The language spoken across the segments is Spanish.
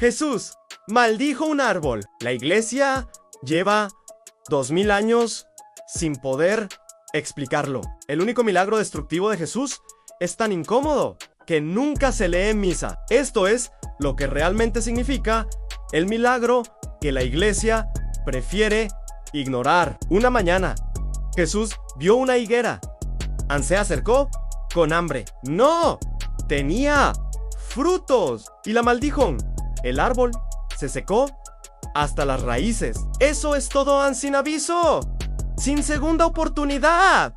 Jesús maldijo un árbol. La iglesia lleva 2000 años sin poder explicarlo. El único milagro destructivo de Jesús es tan incómodo que nunca se lee en misa. Esto es lo que realmente significa el milagro que la iglesia prefiere ignorar. Una mañana, Jesús vio una higuera. Se acercó con hambre. ¡No! Tenía frutos. Y la maldijo. El árbol se secó hasta las raíces. Eso es todo, sin aviso. Sin segunda oportunidad.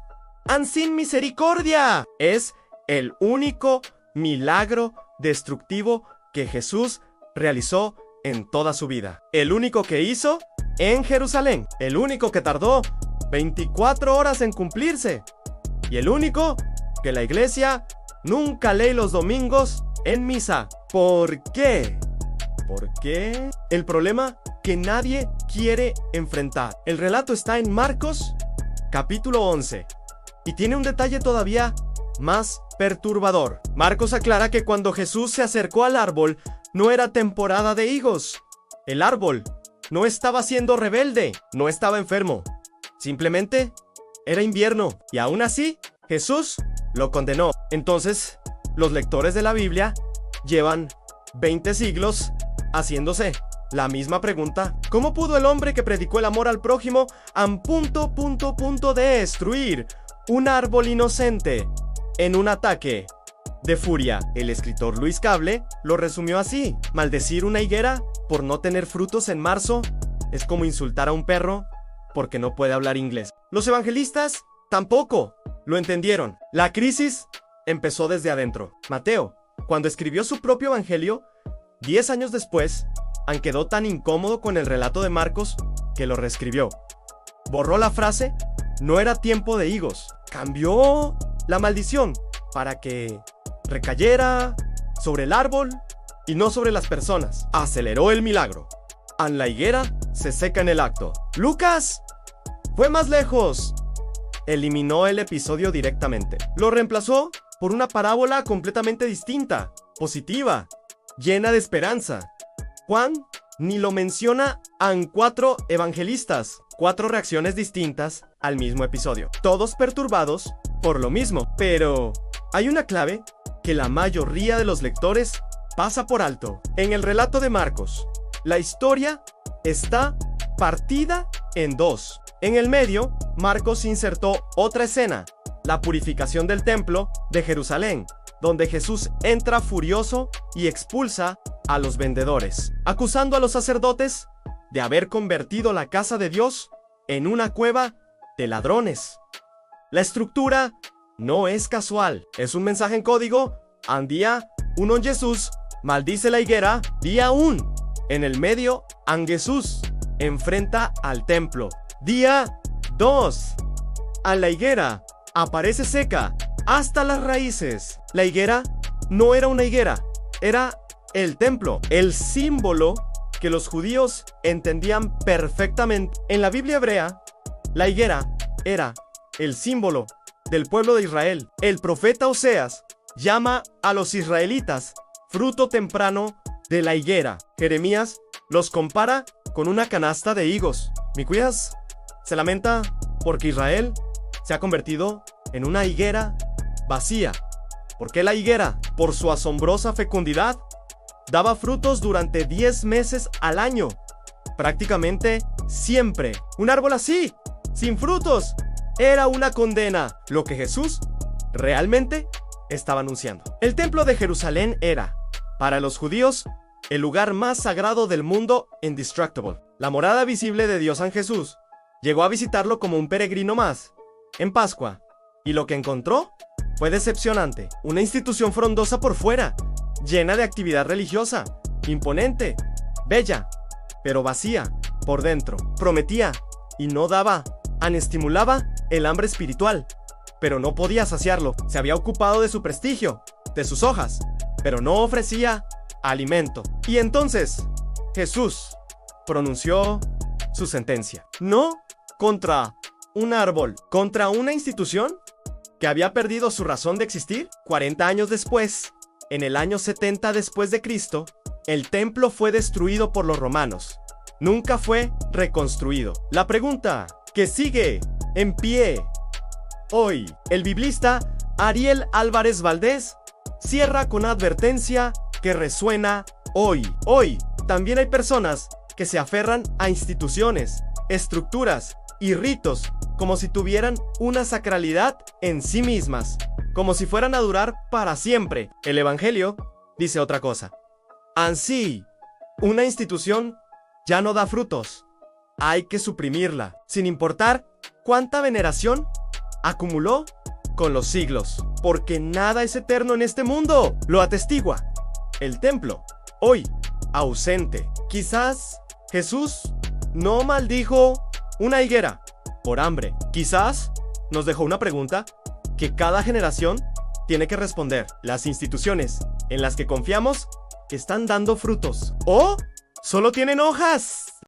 Sin misericordia. Es el único milagro destructivo que Jesús realizó en toda su vida. El único que hizo en Jerusalén. El único que tardó 24 horas en cumplirse. Y el único que la iglesia nunca lee los domingos en misa. ¿Por qué? ¿Por qué? El problema que nadie quiere enfrentar. El relato está en Marcos, capítulo 11. Y tiene un detalle todavía más perturbador. Marcos aclara que cuando Jesús se acercó al árbol, no era temporada de higos. El árbol no estaba siendo rebelde, no estaba enfermo. Simplemente era invierno. Y aún así, Jesús lo condenó. Entonces, los lectores de la Biblia llevan 20 siglos haciéndose la misma pregunta. ¿Cómo pudo el hombre que predicó el amor al prójimo de destruir un árbol inocente en un ataque de furia? El escritor Luis Cable lo resumió así: maldecir una higuera por no tener frutos en marzo es como insultar a un perro porque no puede hablar inglés. Los evangelistas tampoco lo entendieron. La crisis empezó desde adentro. Mateo, cuando escribió su propio evangelio, 10 años después, quedó tan incómodo con el relato de Marcos que lo reescribió. Borró la frase "no era tiempo de higos". Cambió la maldición para que recayera sobre el árbol y no sobre las personas. Aceleró el milagro. La higuera se seca en el acto. Lucas fue más lejos. Eliminó el episodio directamente. Lo reemplazó por una parábola completamente distinta, positiva, llena de esperanza. Juan ni lo menciona. 4 evangelistas, 4 reacciones distintas al mismo episodio, todos perturbados por lo mismo. Pero hay una clave que la mayoría de los lectores pasa por alto. En el relato de Marcos, la historia está partida en 2. En el medio, Marcos insertó otra escena, la purificación del templo de Jerusalén, donde Jesús entra furioso y expulsa a los vendedores, acusando a los sacerdotes de haber convertido la casa de Dios en una cueva de ladrones. La estructura no es casual, es un mensaje en código. Día 1 Jesús maldice la higuera. Día 1 en el medio, Jesús enfrenta al templo. Día 2, la higuera aparece seca hasta las raíces. La higuera no era una higuera, era el templo, el símbolo que los judíos entendían perfectamente. En la Biblia hebrea, la higuera era el símbolo del pueblo de Israel. El profeta Oseas llama a los israelitas fruto temprano de la higuera. Jeremías los compara con una canasta de higos. Miquías se lamenta porque Israel se ha convertido en una higuera vacía. ¿Por qué la higuera? Por su asombrosa fecundidad. Daba frutos durante 10 meses al año. Prácticamente siempre. Un árbol así, sin frutos, era una condena. Lo que Jesús realmente estaba anunciando. El templo de Jerusalén era, para los judíos, el lugar más sagrado del mundo indestructible. La morada visible de Dios en Jesús. Llegó a visitarlo como un peregrino más, en Pascua, y lo que encontró fue decepcionante. Una institución frondosa por fuera, llena de actividad religiosa, imponente, bella, pero vacía por dentro. Prometía y no daba. Estimulaba el hambre espiritual, pero no podía saciarlo. Se había ocupado de su prestigio, de sus hojas, pero no ofrecía alimento. Y entonces Jesús pronunció su sentencia. No contra un árbol, contra una institución que había perdido su razón de existir. 40 años después, en el año 70 después de Cristo, El templo fue destruido por los romanos. Nunca fue reconstruido. La pregunta que sigue en pie hoy, el biblista Ariel Álvarez Valdés cierra con una advertencia que resuena hoy. Hoy también hay personas que se aferran a instituciones, estructuras y ritos como si tuvieran una sacralidad en sí mismas, como si fueran a durar para siempre. El Evangelio dice otra cosa. Así, una institución ya no da frutos. Hay que suprimirla, sin importar cuánta veneración acumuló con los siglos, porque nada es eterno en este mundo. Lo atestigua el templo, hoy ausente. Quizás Jesús no maldijo una higuera por hambre. Quizás nos dejó una pregunta que cada generación tiene que responder. ¿Las instituciones en las que confiamos están dando frutos o solo tienen hojas?